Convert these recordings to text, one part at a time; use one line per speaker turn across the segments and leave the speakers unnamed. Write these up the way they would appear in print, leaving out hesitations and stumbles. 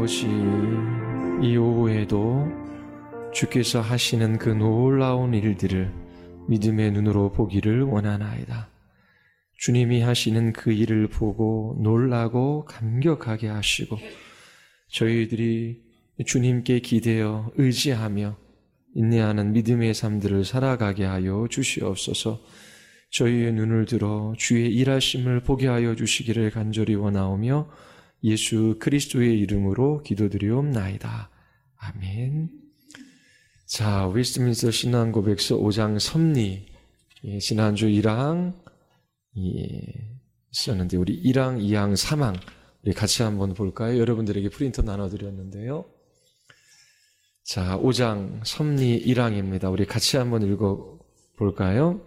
아버지, 이 오후에도 주께서 하시는 그 놀라운 일들을 믿음의 눈으로 보기를 원하나이다. 주님이 하시는 그 일을 보고 놀라고 감격하게 하시고 저희들이 주님께 기대어 의지하며 인내하는 믿음의 삶들을 살아가게 하여 주시옵소서. 저희의 눈을 들어 주의 일하심을 보게 하여 주시기를 간절히 원하오며 예수 그리스도의 이름으로 기도드리옵나이다. 아멘. 자, 웨스트민스터 신앙고백서 5장 섭리, 지난주 1항 있었는데 우리 1항, 2항, 3항 우리 같이 한번 볼까요? 여러분들에게 프린터 나눠드렸는데요. 자, 5장 섭리 1항입니다. 우리 같이 한번 읽어볼까요?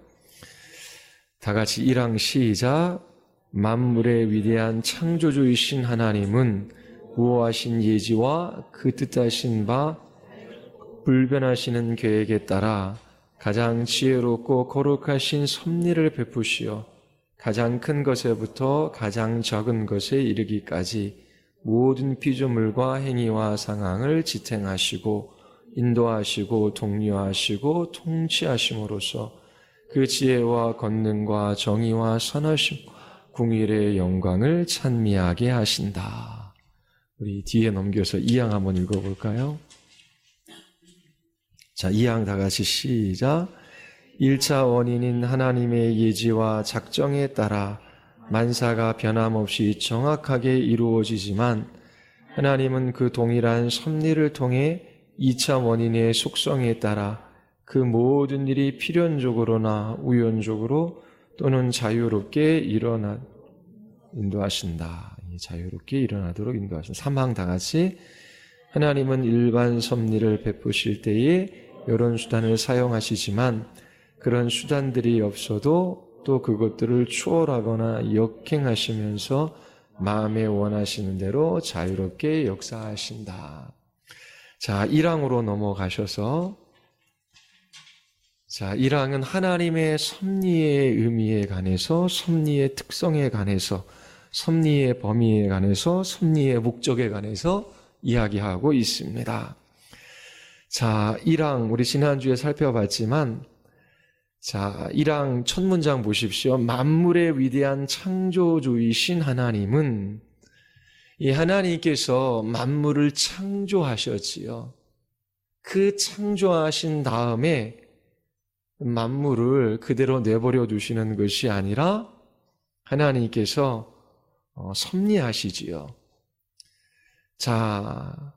다 같이 1항 시작. 만물의 위대한 창조주이신 하나님은 우호하신 예지와 그 뜻하신 바 불변하시는 계획에 따라 가장 지혜롭고 거룩하신 섭리를 베푸시어 가장 큰 것에부터 가장 적은 것에 이르기까지 모든 피조물과 행위와 상황을 지탱하시고 인도하시고 독려하시고 통치하심으로써 그 지혜와 권능과 정의와 선하심 궁일의 영광을 찬미하게 하신다. 우리 뒤에 넘겨서 2항 한번 읽어볼까요? 자, 2항 다 같이 시작. 1차 원인인 하나님의 예지와 작정에 따라 만사가 변함없이 정확하게 이루어지지만 하나님은 그 동일한 섭리를 통해 2차 원인의 속성에 따라 그 모든 일이 필연적으로나 우연적으로 또는 자유롭게 인도하신다. 자유롭게 일어나도록 인도하신다. 3항 다 같이. 하나님은 일반 섭리를 베푸실 때에 이런 수단을 사용하시지만 그런 수단들이 없어도 또 그것들을 추월하거나 역행하시면서 마음에 원하시는 대로 자유롭게 역사하신다. 자, 1항으로 넘어가셔서 자, 1항은 하나님의 섭리의 의미에 관해서, 섭리의 특성에 관해서, 섭리의 범위에 관해서, 섭리의 목적에 관해서 이야기하고 있습니다. 자, 1항 우리 지난주에 살펴봤지만 자, 1항 첫 문장 보십시오. 만물의 위대한 창조주이신 하나님은 이 하나님께서 만물을 창조하셨지요. 그 창조하신 다음에 만물을 그대로 내버려 두시는 것이 아니라 하나님께서 섭리하시지요. 자,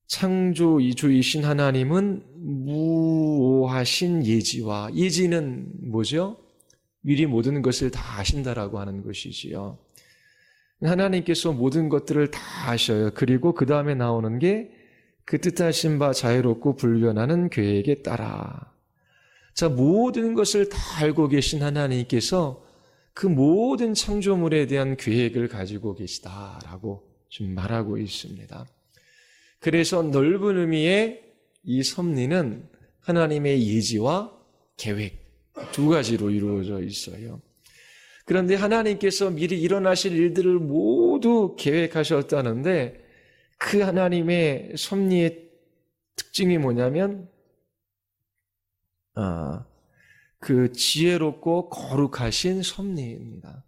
창조주이신 하나님은 무오하신 예지와, 예지는 뭐죠? 미리 모든 것을 다 아신다라고 하는 것이지요. 하나님께서 모든 것들을 다 아셔요. 그리고 그 다음에 나오는 게 그 뜻하신 바 자유롭고 불변하는 계획에 따라. 자, 모든 것을 다 알고 계신 하나님께서 그 모든 창조물에 대한 계획을 가지고 계시다라고 지금 말하고 있습니다. 그래서 넓은 의미의 이 섭리는 하나님의 예지와 계획 두 가지로 이루어져 있어요. 그런데 하나님께서 미리 일어나실 일들을 모두 계획하셨다는데 그 하나님의 섭리의 특징이 뭐냐면 그 지혜롭고 거룩하신 섭리입니다.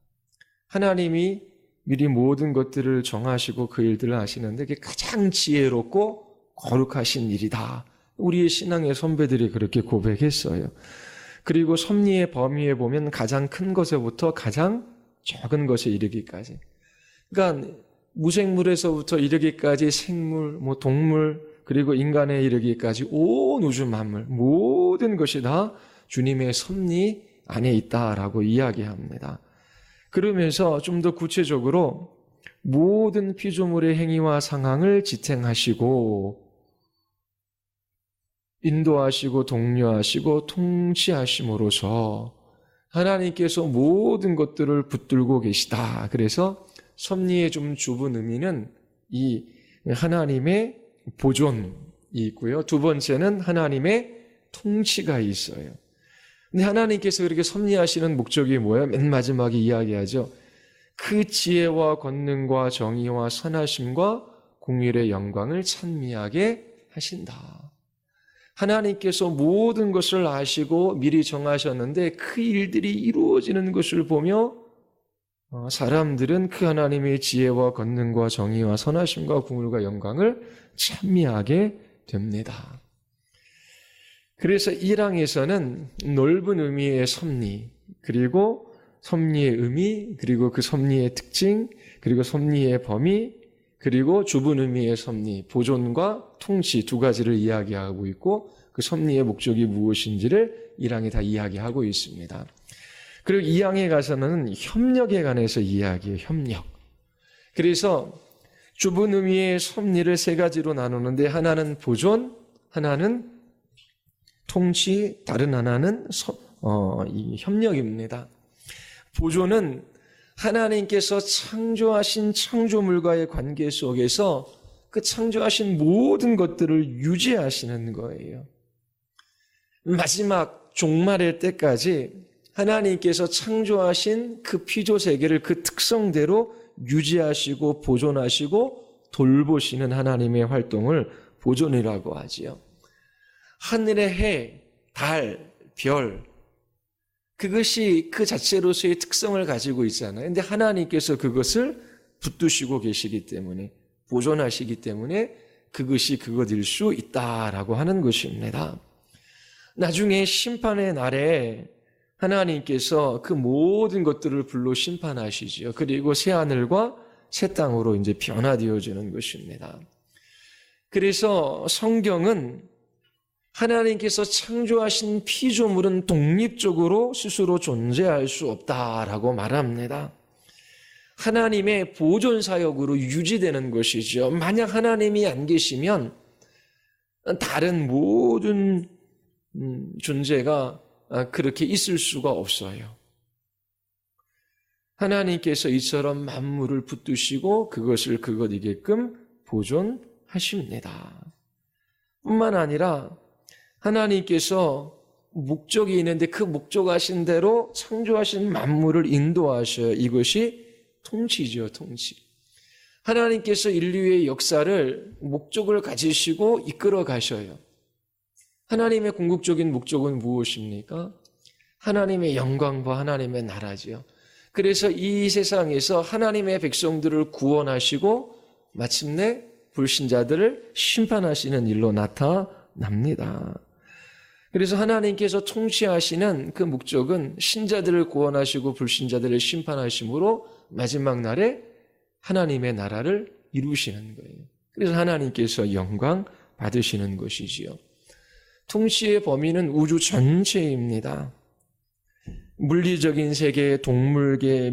하나님이 미리 모든 것들을 정하시고 그 일들을 하시는데 그게 가장 지혜롭고 거룩하신 일이다. 우리의 신앙의 선배들이 그렇게 고백했어요. 그리고 섭리의 범위에 보면 가장 큰 것에부터 가장 적은 것에 이르기까지. 그러니까 무생물에서부터 이르기까지 생물, 동물, 그리고 인간에 이르기까지 온 우주 만물 모든 것이 다 주님의 섭리 안에 있다라고 이야기합니다. 그러면서 좀 더 구체적으로 모든 피조물의 행위와 상황을 지탱하시고 인도하시고 독려하시고 통치하심으로써 하나님께서 모든 것들을 붙들고 계시다. 그래서 섭리의 좀 좁은 의미는 이 하나님의 보존이 있고요. 두 번째는 하나님의 통치가 있어요. 근데 하나님께서 그렇게 섭리하시는 목적이 뭐예요? 맨 마지막에 이야기하죠. 그 지혜와 권능과 정의와 선하심과 공일의 영광을 찬미하게 하신다. 하나님께서 모든 것을 아시고 미리 정하셨는데 그 일들이 이루어지는 것을 보며 사람들은 그 하나님의 지혜와 권능과 정의와 선하심과 공의와 영광을 찬미하게 됩니다. 그래서 1항에서는 넓은 의미의 섭리, 그리고 섭리의 의미, 그리고 그 섭리의 특징, 그리고 섭리의 범위, 그리고 좁은 의미의 섭리, 보존과 통치 두 가지를 이야기하고 있고 그 섭리의 목적이 무엇인지를 1항에 다 이야기하고 있습니다. 그리고 2항에 가서는 협력에 관해서 이야기해요. 협력. 그래서 좁은 의미의 섭리를 세 가지로 나누는데 하나는 보존, 하나는 통치, 다른 하나는 이 협력입니다. 보존은 하나님께서 창조하신 창조물과의 관계 속에서 그 창조하신 모든 것들을 유지하시는 거예요. 마지막 종말의 때까지 하나님께서 창조하신 그 피조세계를 그 특성대로 유지하시고 보존하시고 돌보시는 하나님의 활동을 보존이라고 하지요. 하늘의 해, 달, 별, 그것이 그 자체로서의 특성을 가지고 있잖아요. 그런데 하나님께서 그것을 붙드시고 계시기 때문에, 보존하시기 때문에 그것이 그것일 수 있다라고 하는 것입니다. 나중에 심판의 날에 하나님께서 그 모든 것들을 불로 심판하시지요. 그리고 새 하늘과 새 땅으로 이제 변화되어지는 것입니다. 그래서 성경은 하나님께서 창조하신 피조물은 독립적으로 스스로 존재할 수 없다라고 말합니다. 하나님의 보존 사역으로 유지되는 것이죠. 만약 하나님이 안 계시면 다른 모든 존재가 그렇게 있을 수가 없어요. 하나님께서 이처럼 만물을 붙드시고 그것을 그것이게끔 보존하십니다. 뿐만 아니라 하나님께서 목적이 있는데 그 목적하신 대로 창조하신 만물을 인도하셔요. 이것이 통치죠, 통치. 하나님께서 인류의 역사를 목적을 가지시고 이끌어 가셔요. 하나님의 궁극적인 목적은 무엇입니까? 하나님의 영광과 하나님의 나라지요. 그래서 이 세상에서 하나님의 백성들을 구원하시고 마침내 불신자들을 심판하시는 일로 나타납니다. 그래서 하나님께서 통치하시는 그 목적은 신자들을 구원하시고 불신자들을 심판하심으로 마지막 날에 하나님의 나라를 이루시는 거예요. 그래서 하나님께서 영광 받으시는 것이지요. 통치의 범위는 우주 전체입니다. 물리적인 세계, 동물계,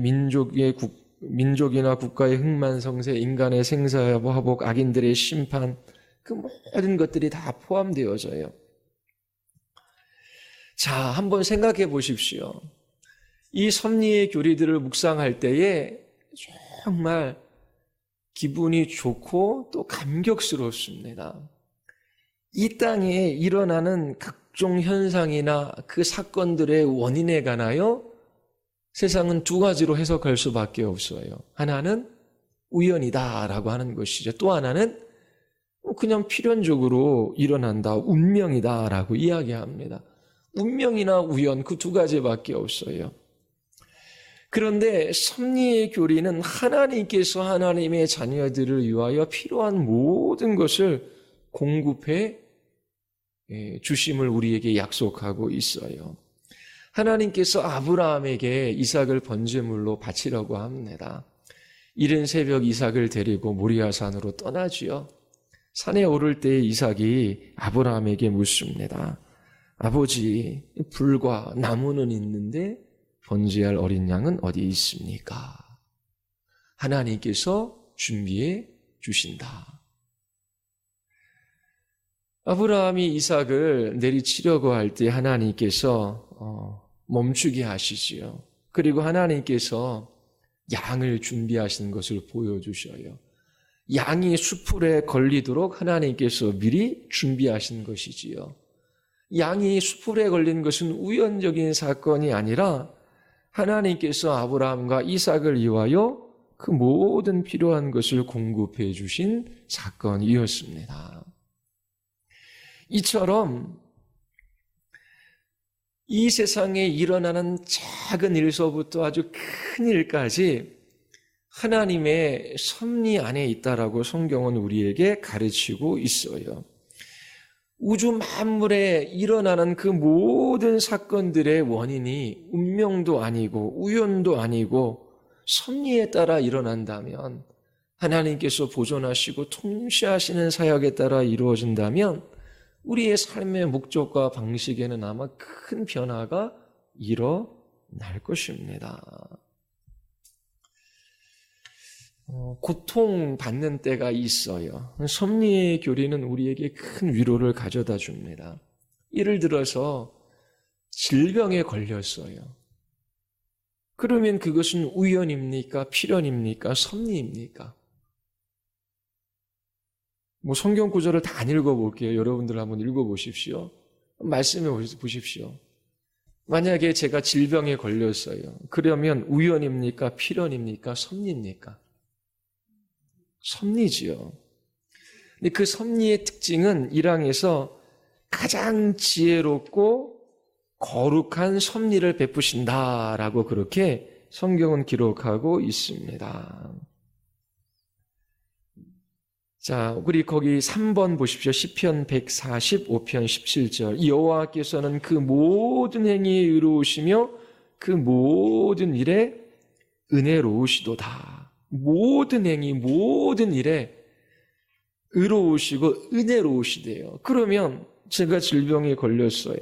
민족이나 국가의 흥만성쇠, 인간의 생사화복, 악인들의 심판, 그 모든 것들이 다 포함되어져요. 자, 한번 생각해 보십시오. 이 섭리의 교리들을 묵상할 때에 정말 기분이 좋고 또 감격스럽습니다. 이 땅에 일어나는 각종 현상이나 그 사건들의 원인에 관하여 세상은 두 가지로 해석할 수밖에 없어요. 하나는 우연이다라고 하는 것이죠. 또 하나는 그냥 필연적으로 일어난다, 운명이다라고 이야기합니다. 운명이나 우연 그 두 가지밖에 없어요. 그런데 섭리의 교리는 하나님께서 하나님의 자녀들을 위하여 필요한 모든 것을 공급해 주심을 우리에게 약속하고 있어요. 하나님께서 아브라함에게 이삭을 번제물로 바치려고 합니다. 이른 새벽 이삭을 데리고 모리아산으로 떠나지요. 산에 오를 때 이삭이 아브라함에게 묻습니다. 아버지, 불과 나무는 있는데 번제할 어린 양은 어디 있습니까? 하나님께서 준비해 주신다. 아브라함이 이삭을 내리치려고 할 때 하나님께서 멈추게 하시지요. 그리고 하나님께서 양을 준비하시는 것을 보여주셔요. 양이 수풀에 걸리도록 하나님께서 미리 준비하신 것이지요. 양이 수풀에 걸린 것은 우연적인 사건이 아니라 하나님께서 아브라함과 이삭을 위하여 그 모든 필요한 것을 공급해 주신 사건이었습니다. 이처럼 이 세상에 일어나는 작은 일서부터 아주 큰 일까지 하나님의 섭리 안에 있다라고 성경은 우리에게 가르치고 있어요. 우주 만물에 일어나는 그 모든 사건들의 원인이 운명도 아니고 우연도 아니고 섭리에 따라 일어난다면, 하나님께서 보존하시고 통치하시는 사역에 따라 이루어진다면 우리의 삶의 목적과 방식에는 아마 큰 변화가 일어날 것입니다. 고통받는 때가 있어요. 섭리의 교리는 우리에게 큰 위로를 가져다 줍니다. 예를 들어서 질병에 걸렸어요. 그러면 그것은 우연입니까? 필연입니까? 섭리입니까? 성경 구절을 다 안 읽어볼게요. 여러분들 한번 읽어보십시오. 말씀해 보십시오. 만약에 제가 질병에 걸렸어요. 그러면 우연입니까? 필연입니까? 섭리입니까? 섭리지요. 근데 그 섭리의 특징은 1항에서 가장 지혜롭고 거룩한 섭리를 베푸신다라고 그렇게 성경은 기록하고 있습니다. 자, 우리 거기 3번 보십시오. 시편 145편 17절. 여호와께서는 그 모든 행위에 의로우시며 그 모든 일에 은혜로우시도다. 모든 행위, 모든 일에 의로우시고 은혜로우시대요. 그러면 제가 질병에 걸렸어요.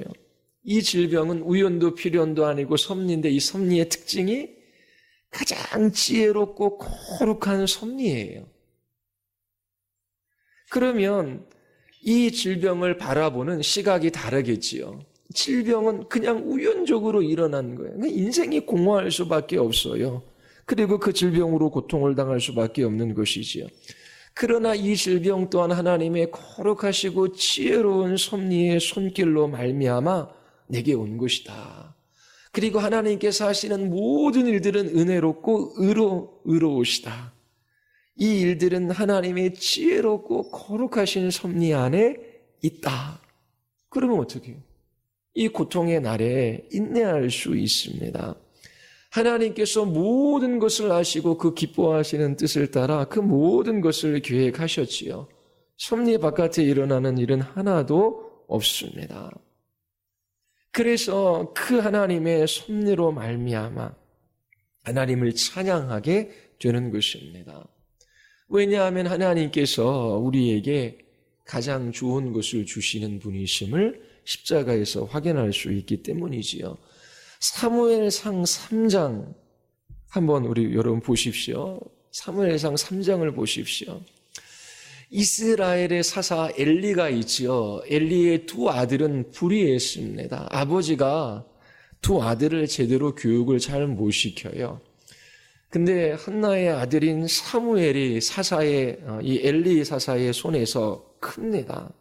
이 질병은 우연도 필연도 아니고 섭리인데 이 섭리의 특징이 가장 지혜롭고 거룩한 섭리예요. 그러면 이 질병을 바라보는 시각이 다르겠지요. 질병은 그냥 우연적으로 일어난 거예요. 인생이 공허할 수밖에 없어요. 그리고 그 질병으로 고통을 당할 수밖에 없는 것이지요. 그러나 이 질병 또한 하나님의 거룩하시고 지혜로운 섭리의 손길로 말미암아 내게 온 것이다. 그리고 하나님께서 하시는 모든 일들은 은혜롭고 의로우시다. 이 일들은 하나님의 지혜롭고 거룩하신 섭리 안에 있다. 그러면 어떻게 해요? 이 고통의 날에 인내할 수 있습니다. 하나님께서 모든 것을 아시고 그 기뻐하시는 뜻을 따라 그 모든 것을 계획하셨지요. 섭리 바깥에 일어나는 일은 하나도 없습니다. 그래서 그 하나님의 섭리로 말미암아 하나님을 찬양하게 되는 것입니다. 왜냐하면 하나님께서 우리에게 가장 좋은 것을 주시는 분이심을 십자가에서 확인할 수 있기 때문이지요. 사무엘상 3장 한번 우리 여러분 보십시오. 사무엘상 3장을 보십시오. 이스라엘의 사사 엘리가 있지요. 엘리의 두 아들은 불의했습니다. 아버지가 두 아들을 제대로 교육을 잘 못 시켜요. 근데 한나의 아들인 사무엘이 이 엘리 사사의 손에서 큽니다.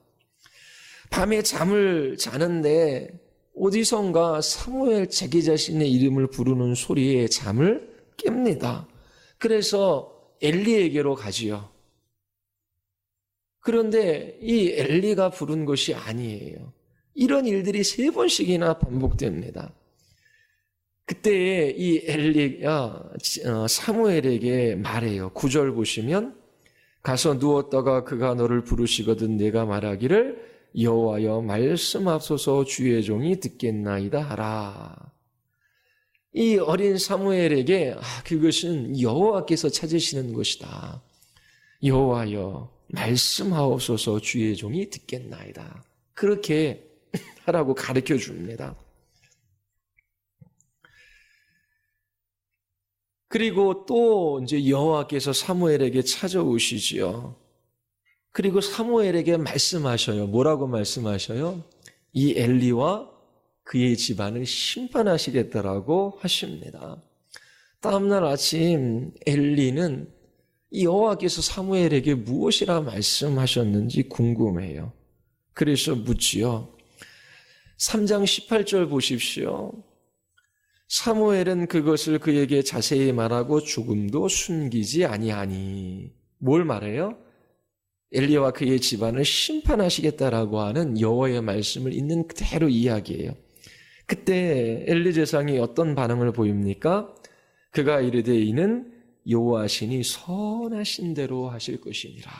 밤에 잠을 자는데 어디선가 사무엘 자기 자신의 이름을 부르는 소리에 잠을 깹니다. 그래서 엘리에게로 가지요. 그런데 이 엘리가 부른 것이 아니에요. 이런 일들이 3번씩이나 반복됩니다. 그때 이 엘리가 사무엘에게 말해요. 9절 보시면 가서 누웠다가 그가 너를 부르시거든 내가 말하기를 여호와여 말씀하소서 주의 종이 듣겠나이다 하라. 이 어린 사무엘에게 그것은 여호와께서 찾으시는 것이다. 여호와여 말씀하옵소서 주의 종이 듣겠나이다. 그렇게 하라고 가르쳐 줍니다. 그리고 또 이제 여호와께서 사무엘에게 찾아오시지요. 그리고 사무엘에게 말씀하셔요. 뭐라고 말씀하셔요? 이 엘리와 그의 집안을 심판하시겠다라고 하십니다. 다음날 아침 엘리는 이 여호와께서 사무엘에게 무엇이라 말씀하셨는지 궁금해요. 그래서 묻지요. 3장 18절 보십시오. 사무엘은 그것을 그에게 자세히 말하고 조금도 숨기지 아니하니. 뭘 말해요? 엘리야와 그의 집안을 심판하시겠다라고 하는 여호와의 말씀을 있는 그대로 이야기해요. 그때 엘리 제사장이 어떤 반응을 보입니까? 그가 이르되 이는 여호와시니 선하신 대로 하실 것이니라.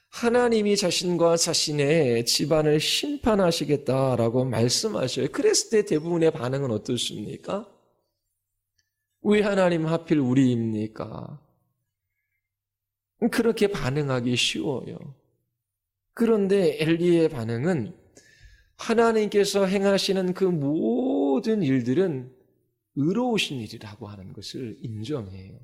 하나님이 자신과 자신의 집안을 심판하시겠다라고 말씀하셔요. 그랬을 때 대부분의 반응은 어떻습니까? 왜 하나님 하필 우리입니까? 그렇게 반응하기 쉬워요. 그런데 엘리의 반응은 하나님께서 행하시는 그 모든 일들은 의로우신 일이라고 하는 것을 인정해요.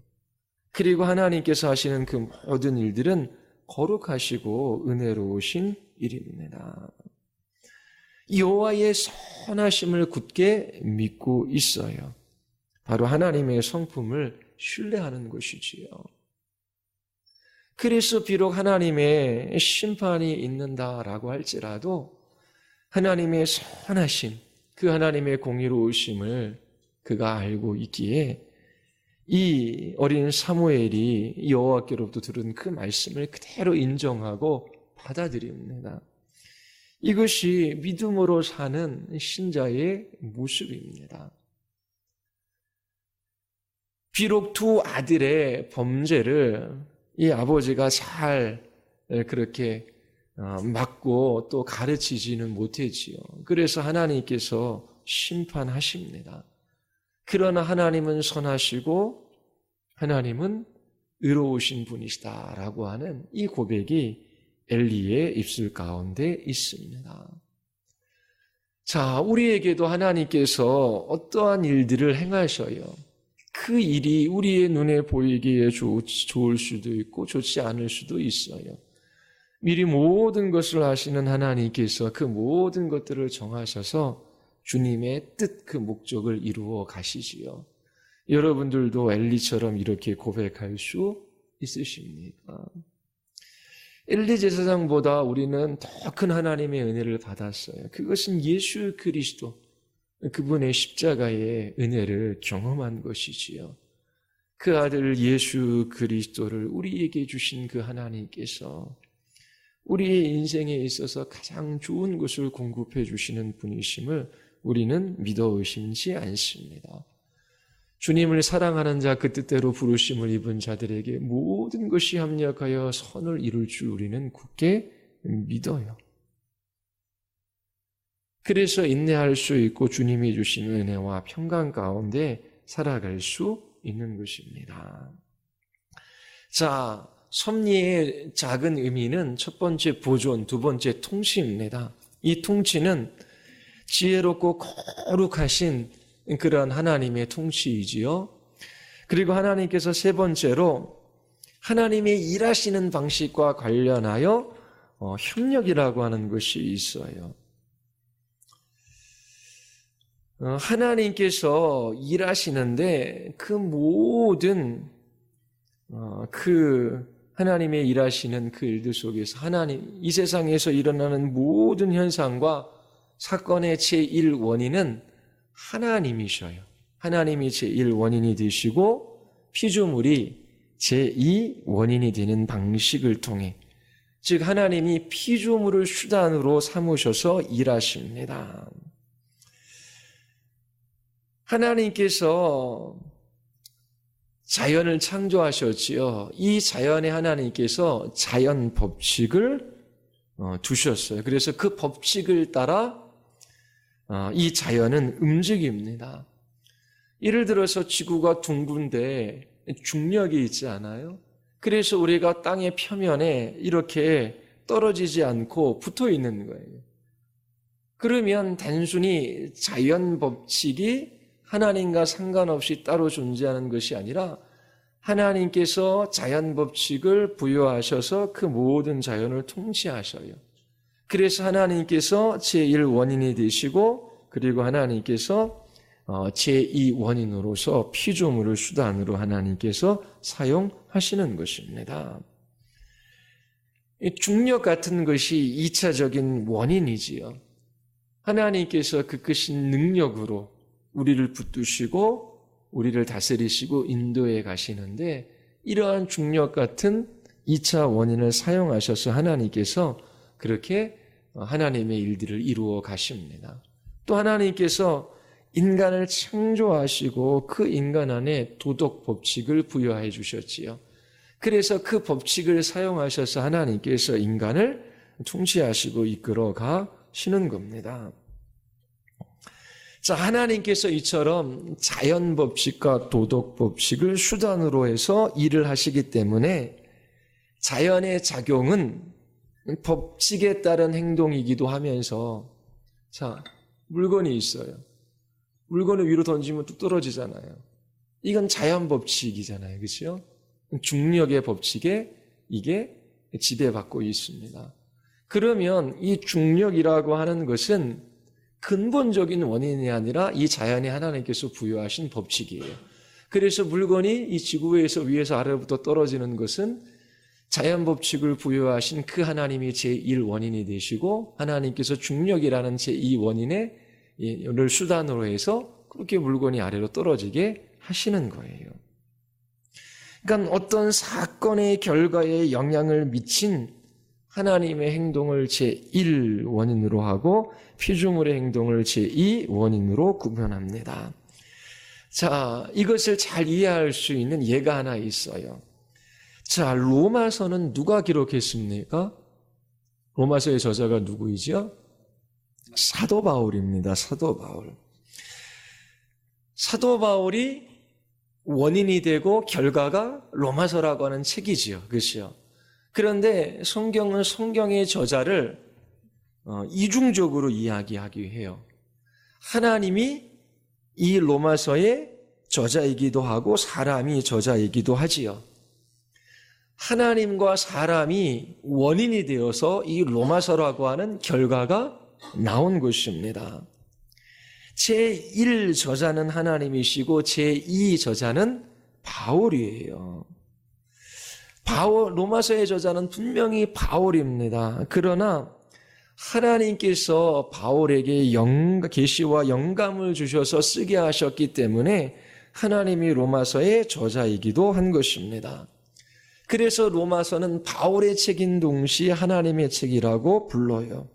그리고 하나님께서 하시는 그 모든 일들은 거룩하시고 은혜로우신 일입니다. 여호와의 선하심을 굳게 믿고 있어요. 바로 하나님의 성품을 신뢰하는 것이지요. 그래서 비록 하나님의 심판이 있는다라고 할지라도 하나님의 선하심, 그 하나님의 공의로우심을 그가 알고 있기에 이 어린 사무엘이 여호와께로부터 들은 그 말씀을 그대로 인정하고 받아들입니다. 이것이 믿음으로 사는 신자의 모습입니다. 비록 두 아들의 범죄를 이 아버지가 잘 그렇게 막고 또 가르치지는 못했지요. 그래서 하나님께서 심판하십니다. 그러나 하나님은 선하시고 하나님은 의로우신 분이시다라고 하는 이 고백이 엘리의 입술 가운데 있습니다. 자, 우리에게도 하나님께서 어떠한 일들을 행하셔요. 그 일이 우리의 눈에 보이기에 좋을 수도 있고 좋지 않을 수도 있어요. 미리 모든 것을 아시는 하나님께서 그 모든 것들을 정하셔서 주님의 뜻, 그 목적을 이루어 가시지요. 여러분들도 엘리처럼 이렇게 고백할 수 있으십니까? 엘리 제사장보다 우리는 더 큰 하나님의 은혜를 받았어요. 그것은 예수 그리스도, 그분의 십자가의 은혜를 경험한 것이지요. 그 아들 예수 그리스도를 우리에게 주신 그 하나님께서 우리의 인생에 있어서 가장 좋은 것을 공급해 주시는 분이심을 우리는 믿어 의심치 않습니다. 주님을 사랑하는 자, 그 뜻대로 부르심을 입은 자들에게 모든 것이 합력하여 선을 이룰 줄 우리는 굳게 믿어요. 그래서 인내할 수 있고 주님이 주신 은혜와 평강 가운데 살아갈 수 있는 것입니다. 자, 섭리의 작은 의미는 첫 번째 보존, 두 번째 통치입니다. 이 통치는 지혜롭고 거룩하신 그런 하나님의 통치이지요. 그리고 하나님께서 세 번째로 하나님의 일하시는 방식과 관련하여 협력이라고 하는 것이 있어요. 하나님께서 일하시는데 그 모든 하나님의 일하시는 그 일들 속에서 하나님, 이 세상에서 일어나는 모든 현상과 사건의 제1원인은 하나님이셔요. 하나님이 제1원인이 되시고 피조물이 제2원인이 되는 방식을 통해, 즉 하나님이 피조물을 수단으로 삼으셔서 일하십니다. 하나님께서 자연을 창조하셨지요. 이 자연에 하나님께서 자연 법칙을 두셨어요. 그래서 그 법칙을 따라 이 자연은 움직입니다. 예를 들어서 지구가 둥근데 중력이 있지 않아요? 그래서 우리가 땅의 표면에 이렇게 떨어지지 않고 붙어 있는 거예요. 그러면 단순히 자연 법칙이 하나님과 상관없이 따로 존재하는 것이 아니라 하나님께서 자연 법칙을 부여하셔서 그 모든 자연을 통치하셔요. 그래서 하나님께서 제1원인이 되시고, 그리고 하나님께서 제2원인으로서 피조물을 수단으로 하나님께서 사용하시는 것입니다. 중력 같은 것이 2차적인 원인이지요. 하나님께서 그 크신 능력으로 우리를 붙드시고 우리를 다스리시고 인도해 가시는데 이러한 중력 같은 2차 원인을 사용하셔서 하나님께서 그렇게 하나님의 일들을 이루어 가십니다. 또 하나님께서 인간을 창조하시고 그 인간 안에 도덕 법칙을 부여해 주셨지요. 그래서 그 법칙을 사용하셔서 하나님께서 인간을 통치하시고 이끌어 가시는 겁니다. 자, 하나님께서 이처럼 자연 법칙과 도덕 법칙을 수단으로 해서 일을 하시기 때문에 자연의 작용은 법칙에 따른 행동이기도 하면서 자, 물건이 있어요. 물건을 위로 던지면 뚝 떨어지잖아요. 이건 자연 법칙이잖아요. 그렇죠? 중력의 법칙에 이게 지배받고 있습니다. 그러면 이 중력이라고 하는 것은 근본적인 원인이 아니라 이 자연에 하나님께서 부여하신 법칙이에요. 그래서 물건이 이 지구에서 위에서 아래로부터 떨어지는 것은 자연 법칙을 부여하신 그 하나님이 제1원인이 되시고 하나님께서 중력이라는 제2원인을 수단으로 해서 그렇게 물건이 아래로 떨어지게 하시는 거예요. 그러니까 어떤 사건의 결과에 영향을 미친 하나님의 행동을 제1원인으로 하고 피조물의 행동을 제2원인으로 구분합니다. 자, 이것을 잘 이해할 수 있는 예가 하나 있어요. 자, 로마서는 누가 기록했습니까? 로마서의 저자가 누구이죠? 사도 바울입니다. 사도 바울. 사도 바울이 원인이 되고 결과가 로마서라고 하는 책이지요. 그렇죠? 그런데 성경은 성경의 저자를 이중적으로 이야기하기 해요. 하나님이 이 로마서의 저자이기도 하고 사람이 저자이기도 하지요. 하나님과 사람이 원인이 되어서 이 로마서라고 하는 결과가 나온 것입니다. 제1 저자는 하나님이시고 제2 저자는 바울이에요. 로마서의 저자는 분명히 바울입니다. 그러나 하나님께서 바울에게 계시와 영감을 주셔서 쓰게 하셨기 때문에 하나님이 로마서의 저자이기도 한 것입니다. 그래서 로마서는 바울의 책인 동시에 하나님의 책이라고 불러요.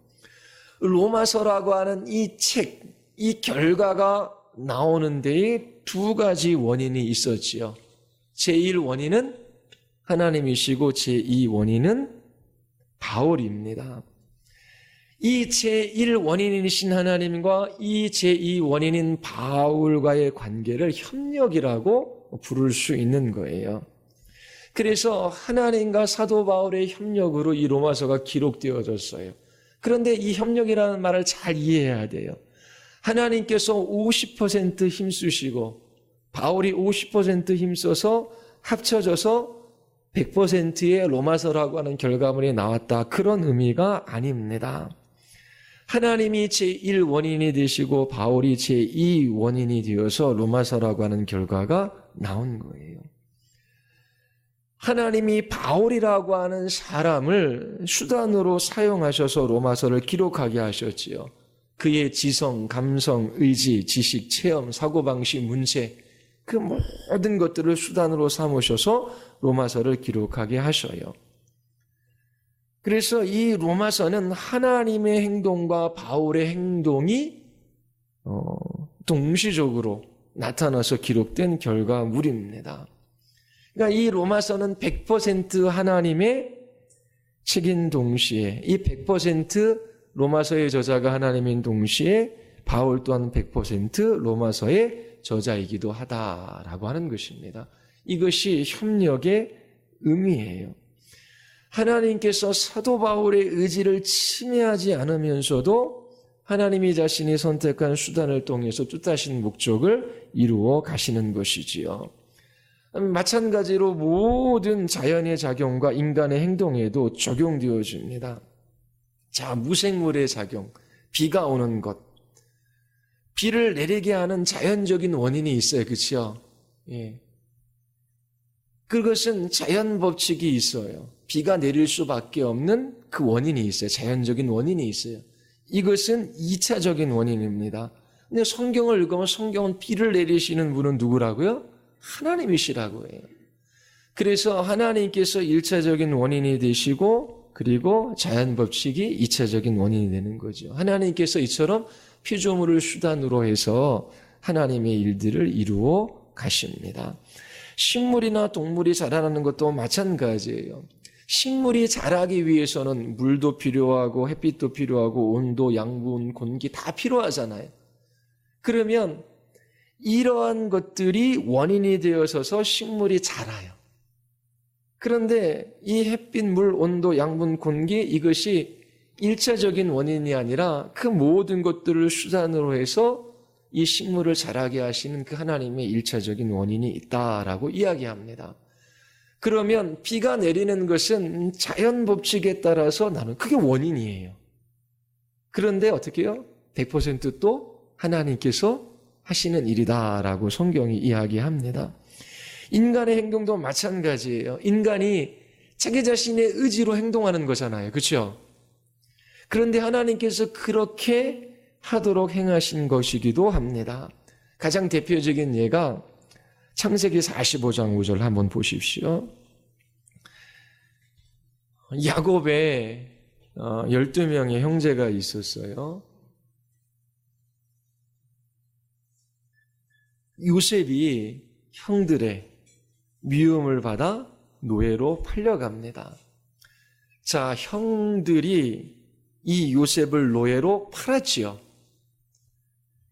로마서라고 하는 이 책, 이 결과가 나오는 데에 두 가지 원인이 있었지요. 제1원인은 하나님이시고 제2원인은 바울입니다. 이 제1원인이신 하나님과 이 제2원인인 바울과의 관계를 협력이라고 부를 수 있는 거예요. 그래서 하나님과 사도 바울의 협력으로 이 로마서가 기록되어졌어요. 그런데 이 협력이라는 말을 잘 이해해야 돼요. 하나님께서 50% 힘쓰시고 바울이 50% 힘써서 합쳐져서 100%의 로마서라고 하는 결과물이 나왔다. 그런 의미가 아닙니다. 하나님이 제1원인이 되시고 바울이 제2원인이 되어서 로마서라고 하는 결과가 나온 거예요. 하나님이 바울이라고 하는 사람을 수단으로 사용하셔서 로마서를 기록하게 하셨지요. 그의 지성, 감성, 의지, 지식, 체험, 사고방식, 문체 그 모든 것들을 수단으로 삼으셔서 로마서를 기록하게 하셔요. 그래서 이 로마서는 하나님의 행동과 바울의 행동이 동시적으로 나타나서 기록된 결과물입니다. 그러니까 이 로마서는 100% 하나님의 책인 동시에 이 100% 로마서의 저자가 하나님인 동시에 바울 또한 100% 로마서의 저자이기도 하다라고 하는 것입니다. 이것이 협력의 의미예요. 하나님께서 사도 바울의 의지를 침해하지 않으면서도 하나님이 자신이 선택한 수단을 통해서 뜻하신 목적을 이루어 가시는 것이지요. 마찬가지로 모든 자연의 작용과 인간의 행동에도 적용되어집니다. 자, 무생물의 작용, 비가 오는 것. 비를 내리게 하는 자연적인 원인이 있어요. 그렇죠? 예. 그것은 자연 법칙이 있어요. 비가 내릴 수밖에 없는 그 원인이 있어요. 자연적인 원인이 있어요. 이것은 2차적인 원인입니다. 근데 성경을 읽으면 성경은 비를 내리시는 분은 누구라고요? 하나님이시라고 해요. 그래서 하나님께서 1차적인 원인이 되시고 그리고 자연 법칙이 2차적인 원인이 되는 거죠. 하나님께서 이처럼 피조물을 수단으로 해서 하나님의 일들을 이루어 가십니다. 식물이나 동물이 자라나는 것도 마찬가지예요. 식물이 자라기 위해서는 물도 필요하고 햇빛도 필요하고 온도, 양분, 공기 다 필요하잖아요. 그러면 이러한 것들이 원인이 되어서서 식물이 자라요. 그런데 이 햇빛, 물, 온도, 양분, 공기 이것이 1차적인 원인이 아니라 그 모든 것들을 수단으로 해서 이 식물을 자라게 하시는 그 하나님의 1차적인 원인이 있다라고 이야기합니다. 그러면 비가 내리는 것은 자연 법칙에 따라서 나는 그게 원인이에요. 그런데 어떻게 해요? 100% 또 하나님께서 하시는 일이다라고 성경이 이야기합니다. 인간의 행동도 마찬가지예요. 인간이 자기 자신의 의지로 행동하는 거잖아요. 그렇죠? 그런데 하나님께서 그렇게 하도록 행하신 것이기도 합니다. 가장 대표적인 예가 창세기 45장 5절 한번 보십시오. 야곱의 12명의 형제가 있었어요. 요셉이 형들의 미움을 받아 노예로 팔려갑니다. 자, 형들이 이 요셉을 노예로 팔았지요.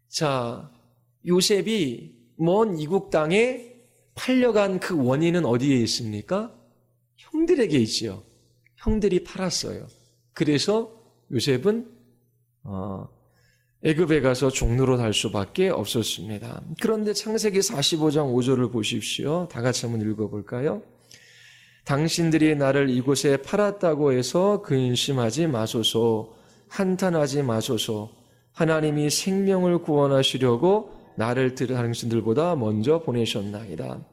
자, 요셉이 먼 이국 땅에 팔려간 그 원인은 어디에 있습니까? 형들에게 있지요. 형들이 팔았어요. 그래서 요셉은 애굽에 가서 종로로 달 수밖에 없었습니다. 그런데 창세기 45장 5절을 보십시오. 다 같이 한번 읽어볼까요? 당신들이 나를 이곳에 팔았다고 해서 근심하지 마소서, 한탄하지 마소서. 하나님이 생명을 구원하시려고 나를 당신들보다 먼저 보내셨나이다.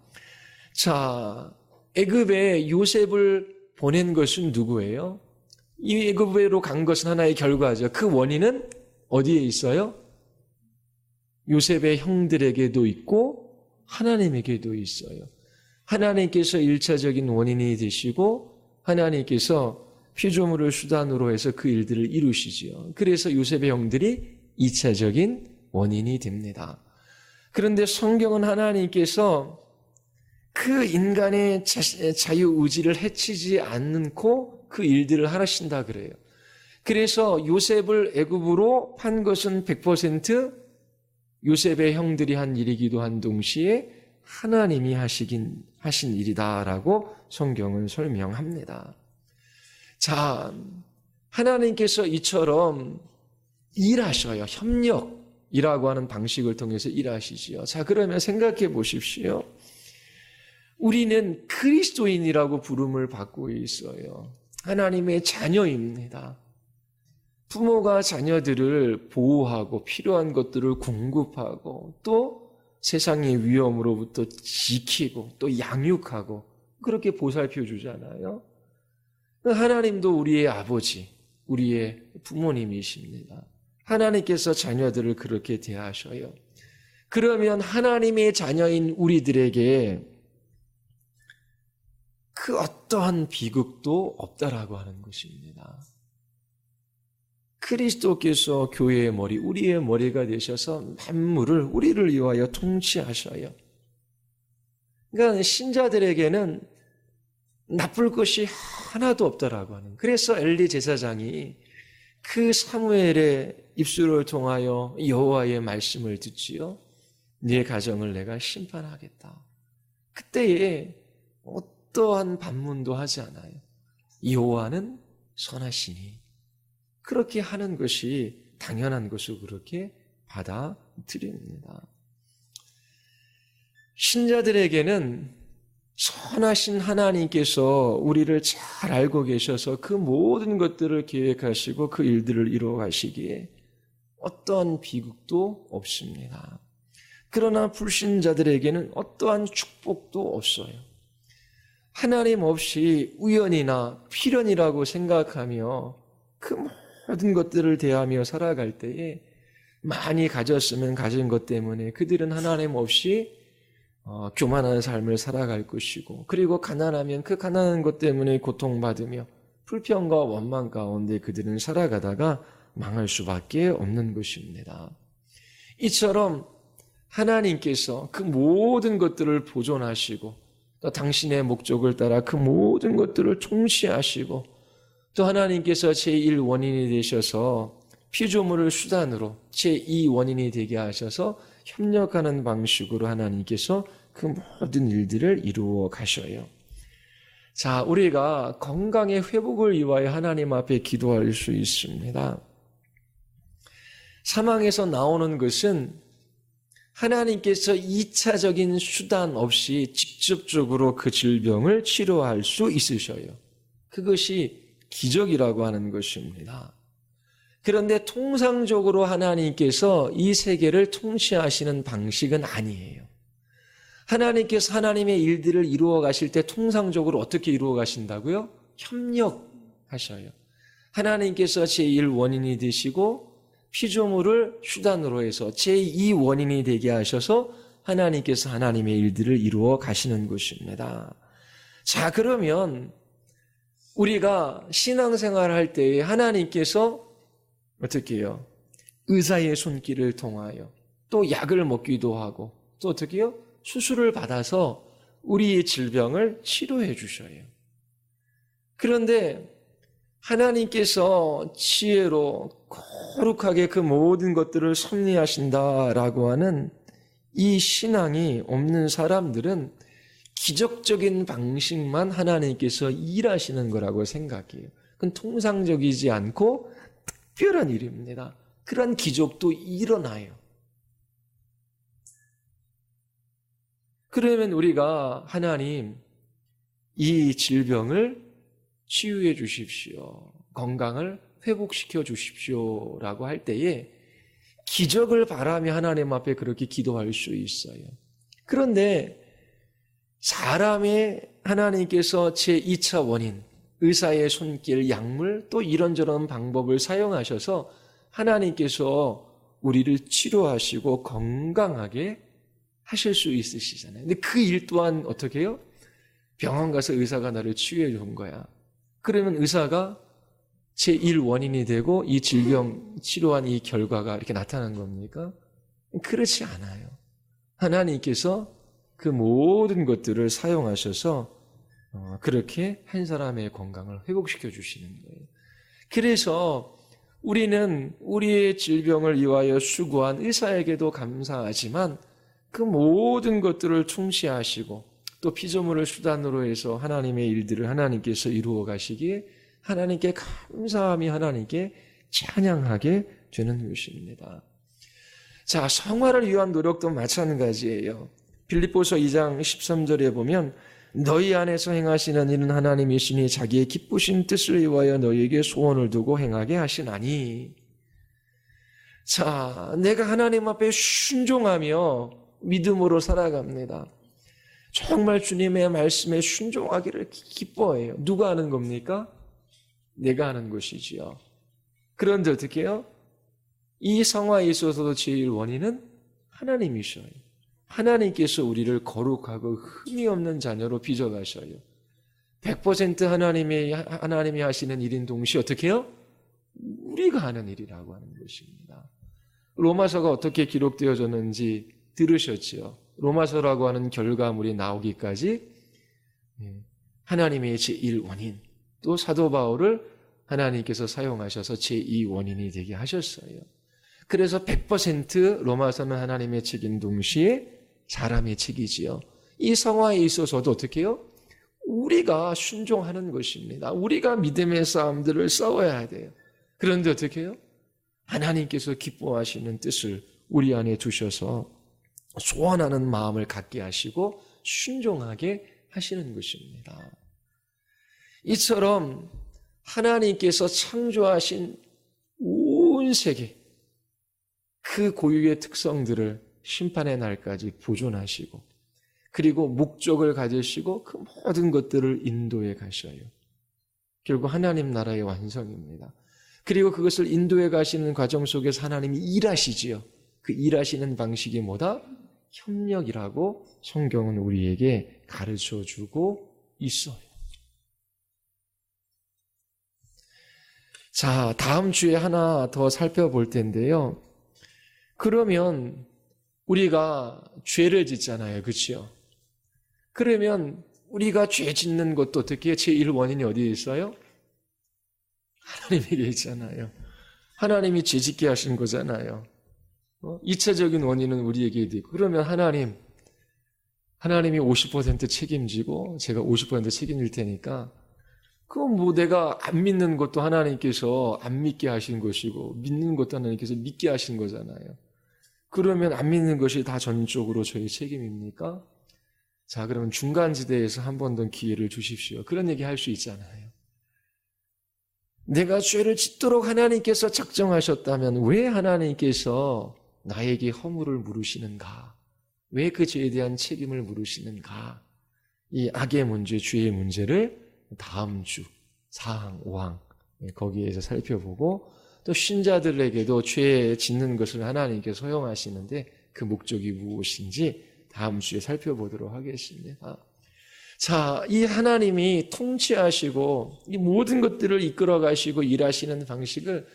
자, 애굽에 요셉을 보낸 것은 누구예요? 이 애굽으로 간 것은 하나의 결과죠. 그 원인은 어디에 있어요? 요셉의 형들에게도 있고 하나님에게도 있어요. 하나님께서 1차적인 원인이 되시고 하나님께서 피조물을 수단으로 해서 그 일들을 이루시지요. 그래서 요셉의 형들이 2차적인 원인이 됩니다. 그런데 성경은 하나님께서 그 인간의 자유의지를 해치지 않고 그 일들을 하신다 그래요. 그래서 요셉을 애굽으로 판 것은 100% 요셉의 형들이 한 일이기도 한 동시에 하나님이 하신 일이다라고 성경은 설명합니다. 자, 하나님께서 이처럼 일하셔요. 협력이라고 하는 방식을 통해서 일하시지요. 자, 그러면 생각해 보십시오. 우리는 그리스도인이라고 부름을 받고 있어요. 하나님의 자녀입니다. 부모가 자녀들을 보호하고 필요한 것들을 공급하고 또 세상의 위험으로부터 지키고 또 양육하고 그렇게 보살펴 주잖아요. 하나님도 우리의 아버지, 우리의 부모님이십니다. 하나님께서 자녀들을 그렇게 대하셔요. 그러면 하나님의 자녀인 우리들에게 그 어떠한 비극도 없다라고 하는 것입니다. 그리스도께서 교회의 머리, 우리의 머리가 되셔서 만물을 우리를 위하여 통치하셔요. 그러니까 신자들에게는 나쁠 것이 하나도 없다라고 하는. 그래서 엘리 제사장이 그 사무엘의 입술을 통하여 여호와의 말씀을 듣지요. 네 가정을 내가 심판하겠다. 그때에 어떠한 반문도 하지 않아요. 여호와는 선하시니. 그렇게 하는 것이 당연한 것을 그렇게 받아들입니다. 신자들에게는 선하신 하나님께서 우리를 잘 알고 계셔서 그 모든 것들을 계획하시고 그 일들을 이루어 가시기에 어떠한 비극도 없습니다. 그러나 불신자들에게는 어떠한 축복도 없어요. 하나님 없이 우연이나 필연이라고 생각하며 그 모든 것들을 대하며 살아갈 때에 많이 가졌으면 가진 것 때문에 그들은 하나님 없이 교만한 삶을 살아갈 것이고, 그리고 가난하면 그 가난한 것 때문에 고통받으며 불평과 원망 가운데 그들은 살아가다가 망할 수밖에 없는 것입니다. 이처럼 하나님께서 그 모든 것들을 보존하시고 또 당신의 목적을 따라 그 모든 것들을 통치하시고, 또 하나님께서 제1원인이 되셔서 피조물을 수단으로 제2원인이 되게 하셔서 협력하는 방식으로 하나님께서 그 모든 일들을 이루어 가셔요. 자, 우리가 건강의 회복을 위하여 하나님 앞에 기도할 수 있습니다. 사망에서 나오는 것은 하나님께서 2차적인 수단 없이 직접적으로 그 질병을 치료할 수 있으셔요. 그것이 기적이라고 하는 것입니다. 그런데 통상적으로 하나님께서 이 세계를 통치하시는 방식은 아니에요. 하나님께서 하나님의 일들을 이루어 가실 때 통상적으로 어떻게 이루어 가신다고요? 협력하셔요. 하나님께서 제1원인이 되시고 피조물을 수단으로 해서 제2원인이 되게 하셔서 하나님께서 하나님의 일들을 이루어 가시는 것입니다. 자, 그러면 우리가 신앙생활을 할 때에 하나님께서 어떻게 해요? 의사의 손길을 통하여 또 약을 먹기도 하고 또 어떻게 해요? 수술을 받아서 우리의 질병을 치료해 주셔요. 그런데 하나님께서 지혜로 거룩하게 그 모든 것들을 섭리하신다라고 하는 이 신앙이 없는 사람들은 기적적인 방식만 하나님께서 일하시는 거라고 생각해요. 그건 통상적이지 않고 특별한 일입니다. 그런 기적도 일어나요. 그러면 우리가 하나님, 이 질병을 치유해 주십시오, 건강을 회복시켜 주십시오라고 할 때에 기적을 바라며 하나님 앞에 그렇게 기도할 수 있어요. 그런데 사람의 하나님께서 제2차 원인, 의사의 손길, 약물, 또 이런저런 방법을 사용하셔서 하나님께서 우리를 치료하시고 건강하게 하실 수 있으시잖아요. 근데 그 일 또한 어떻게 해요? 병원 가서 의사가 나를 치유해 준 거야. 그러면 의사가 제1원인이 되고 이 질병 치료한 이 결과가 이렇게 나타난 겁니까? 그렇지 않아요. 하나님께서 그 모든 것들을 사용하셔서 그렇게 한 사람의 건강을 회복시켜 주시는 거예요. 그래서 우리는 우리의 질병을 위하여 수고한 의사에게도 감사하지만 그 모든 것들을 통치하시고 또 피조물을 수단으로 해서 하나님의 일들을 하나님께서 이루어 가시기에 하나님께 감사함이 하나님께 찬양하게 되는 것입니다. 자, 성화를 위한 노력도 마찬가지예요. 빌립보서 2장 13절에 보면 너희 안에서 행하시는 일은 하나님이시니 자기의 기쁘신 뜻을 위하여 너희에게 소원을 두고 행하게 하시나니. 자, 내가 하나님 앞에 순종하며 믿음으로 살아갑니다. 정말 주님의 말씀에 순종하기를 기뻐해요. 누가 하는 겁니까? 내가 하는 것이지요. 그런데 어떻게 해요? 이 성화에 있어서도 제일 원인은 하나님이셔요. 하나님께서 우리를 거룩하고 흠이 없는 자녀로 빚어가셔요. 100% 하나님이 하시는 일인 동시에 어떻게 해요? 우리가 하는 일이라고 하는 것입니다. 로마서가 어떻게 기록되어졌는지 들으셨지요? 로마서라고 하는 결과물이 나오기까지 하나님의 제1원인, 또 사도 바울을 하나님께서 사용하셔서 제2원인이 되게 하셨어요. 그래서 100% 로마서는 하나님의 책인 동시에 사람의 책이지요. 이 성화에 있어서도 어떻게 해요? 우리가 순종하는 것입니다. 우리가 믿음의 싸움들을 싸워야 돼요. 그런데 어떻게 해요? 하나님께서 기뻐하시는 뜻을 우리 안에 두셔서 소원하는 마음을 갖게 하시고 순종하게 하시는 것입니다. 이처럼 하나님께서 창조하신 온 세계, 그 고유의 특성들을 심판의 날까지 보존하시고 그리고 목적을 가지시고 그 모든 것들을 인도해 가셔요. 결국 하나님 나라의 완성입니다. 그리고 그것을 인도해 가시는 과정 속에서 하나님이 일하시지요. 그 일하시는 방식이 뭐다? 협력이라고 성경은 우리에게 가르쳐 주고 있어요. 자, 다음 주에 하나 더 살펴볼 텐데요. 그러면 우리가 죄를 짓잖아요. 그렇죠? 그러면 우리가 죄 짓는 것도 어떻게 해요? 제일 원인이 어디에 있어요? 하나님에게 있잖아요. 하나님이 죄 짓게 하신 거잖아요. 2차적인 원인은 우리에게 있고, 그러면 하나님이 50% 책임지고 제가 50% 책임질 테니까 그건 뭐 내가 안 믿는 것도 하나님께서 안 믿게 하신 것이고 믿는 것도 하나님께서 믿게 하신 거잖아요. 그러면 안 믿는 것이 다 전적으로 저희 책임입니까? 자, 그러면 중간지대에서 한 번 더 기회를 주십시오. 그런 얘기 할 수 있잖아요. 내가 죄를 짓도록 하나님께서 작정하셨다면 왜 하나님께서 나에게 허물을 물으시는가? 왜 그 죄에 대한 책임을 물으시는가? 이 악의 문제, 죄의 문제를 다음 주 4항, 5항 거기에서 살펴보고, 또 신자들에게도 죄 짓는 것을 하나님께서 허용하시는데 그 목적이 무엇인지 다음 주에 살펴보도록 하겠습니다. 자, 이 하나님이 통치하시고 이 모든 것들을 이끌어 가시고 일하시는 방식을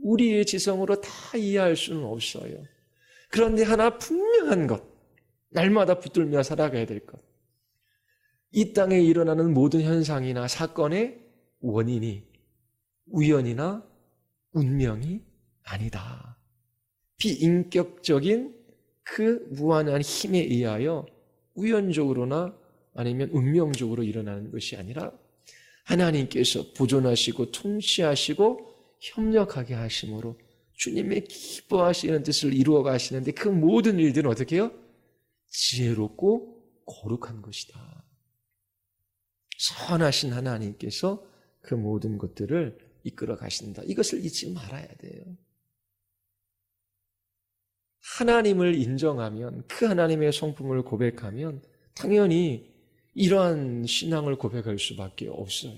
우리의 지성으로 다 이해할 수는 없어요. 그런데 하나 분명한 것, 날마다 붙들며 살아가야 될 것. 이 땅에 일어나는 모든 현상이나 사건의 원인이 우연이나 운명이 아니다. 비인격적인 그 무한한 힘에 의하여 우연적으로나 아니면 운명적으로 일어나는 것이 아니라 하나님께서 보존하시고 통치하시고 협력하게 하심으로 주님의 기뻐하시는 뜻을 이루어 가시는데 그 모든 일들은 어떻게 해요? 지혜롭고 거룩한 것이다. 선하신 하나님께서 그 모든 것들을 이끌어 가신다. 이것을 잊지 말아야 돼요. 하나님을 인정하면, 그 하나님의 성품을 고백하면 당연히 이러한 신앙을 고백할 수밖에 없어요.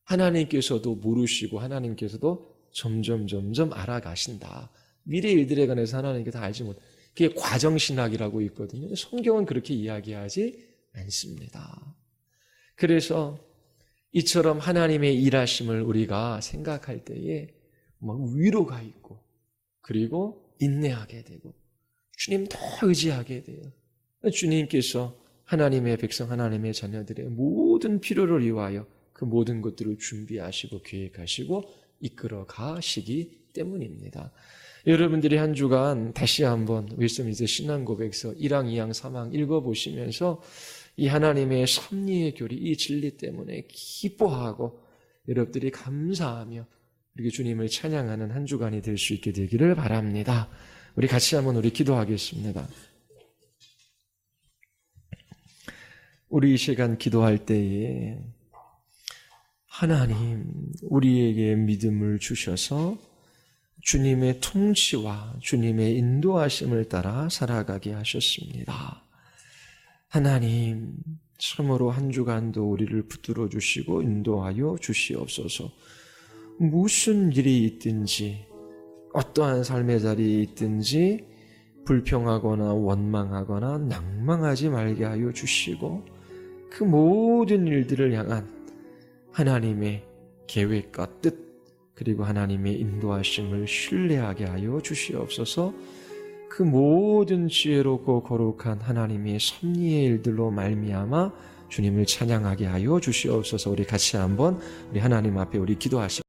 하나님께서도 모르시고 하나님께서도 점점 알아가신다. 미래 일들에 관해서 하나님께서 다 알지 못. 그게 과정신학이라고 있거든요. 성경은 그렇게 이야기하지 않습니다. 그래서 이처럼 하나님의 일하심을 우리가 생각할 때에 막 위로가 있고 그리고 인내하게 되고 주님 더 의지하게 돼요. 주님께서 하나님의 백성, 하나님의 자녀들의 모든 필요를 위하여 그 모든 것들을 준비하시고 계획하시고 이끌어 가시기 때문입니다. 여러분들이 한 주간 다시 한번 윌서미스의 신앙고백서 1항, 2항, 3항 읽어보시면서 이 하나님의 섭리의 교리, 이 진리 때문에 기뻐하고 여러분들이 감사하며 이렇게 주님을 찬양하는 한 주간이 될 수 있게 되기를 바랍니다. 우리 같이 한번 우리 기도하겠습니다. 우리 이 시간 기도할 때에 하나님 우리에게 믿음을 주셔서 주님의 통치와 주님의 인도하심을 따라 살아가게 하셨습니다. 하나님 참으로 한 주간도 우리를 붙들어 주시고 인도하여 주시옵소서. 무슨 일이 있든지 어떠한 삶의 자리에 있든지 불평하거나 원망하거나 낭망하지 말게 하여 주시고 그 모든 일들을 향한 하나님의 계획과 뜻 그리고 하나님의 인도하심을 신뢰하게 하여 주시옵소서. 그 모든 지혜롭고 거룩한 하나님의 섭리의 일들로 말미암아 주님을 찬양하게 하여 주시옵소서. 우리 같이 한번 우리 하나님 앞에 우리 기도하시겠습니다.